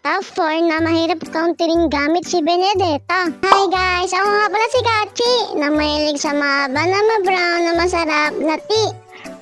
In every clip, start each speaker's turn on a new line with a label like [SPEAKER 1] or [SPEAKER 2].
[SPEAKER 1] Top 4 na mahirap counterin gamit si Benedetta. Hi guys! Ako nga pala si Gachi na mahilig sa mahaba na ma-brown na masarap na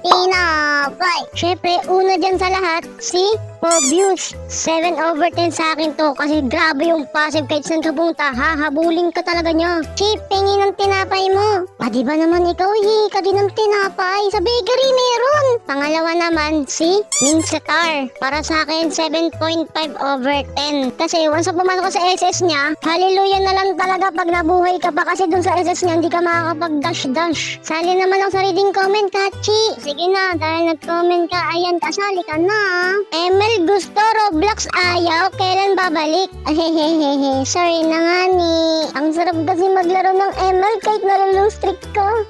[SPEAKER 1] tinapay. Syempre, una dyan sa lahat, si Mobius. 7/10 sa akin to kasi grabe yung passive kahit saan ka punta. Hahabulin ka talaga niya. Chip, pingin ng tinapay mo. Di ba naman ikaw, ka din ng tinapay. Sa bakery meron. Pangalawa naman, si Mincetar. Para sa akin, 7.5/10. Kasi once na pumasok ka sa SS niya, hallelujah na lang talaga pag nabuhay ka pa kasi dun sa SS niya, hindi ka makakapag-dash-dash. Sali naman ako sa reading comment, Kachi. Sige na, dahil nag-comment ka, ayan, kasali ka na. ML gusto, Roblox ayaw, kailan babalik? Hehehehe, sorry na nga ni. Ang sarap kasi maglaro ng ML kahit nalulong streak ka.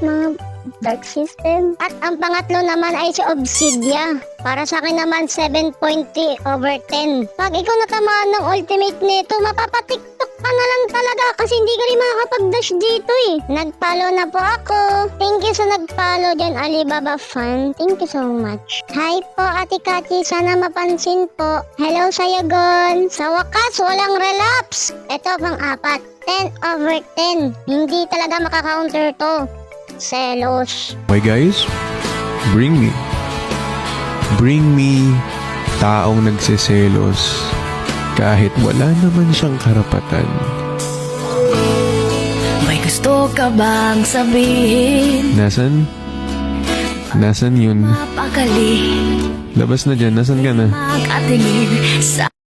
[SPEAKER 1] Mga dark system. At ang pangatlo naman ay si Obsidia. Para sa akin naman 7.3/10. Pag ikaw natamaan ng ultimate nito, mapapatiktok ka na lang talaga kasi hindi ka rin makakapag-dash dito eh. Nag-follow na po ako. Thank you sa nag-follow dyan, Alibaba fan. Thank you so much. Hi po, Ate Kachi. Sana mapansin po. Hello sa'yo, Gon. Sa wakas, walang relapse. Ito pang-apat. 10/10. Hindi talaga makaka-counter to. Selos.
[SPEAKER 2] Okay guys, bring me taong nagseselos kahit wala naman siyang karapatan.
[SPEAKER 3] May gusto ka bang sabihin?
[SPEAKER 2] Nasan yun?
[SPEAKER 3] Mapakali
[SPEAKER 2] Labas na dyan, nasan ka na?
[SPEAKER 3] Makatingin sa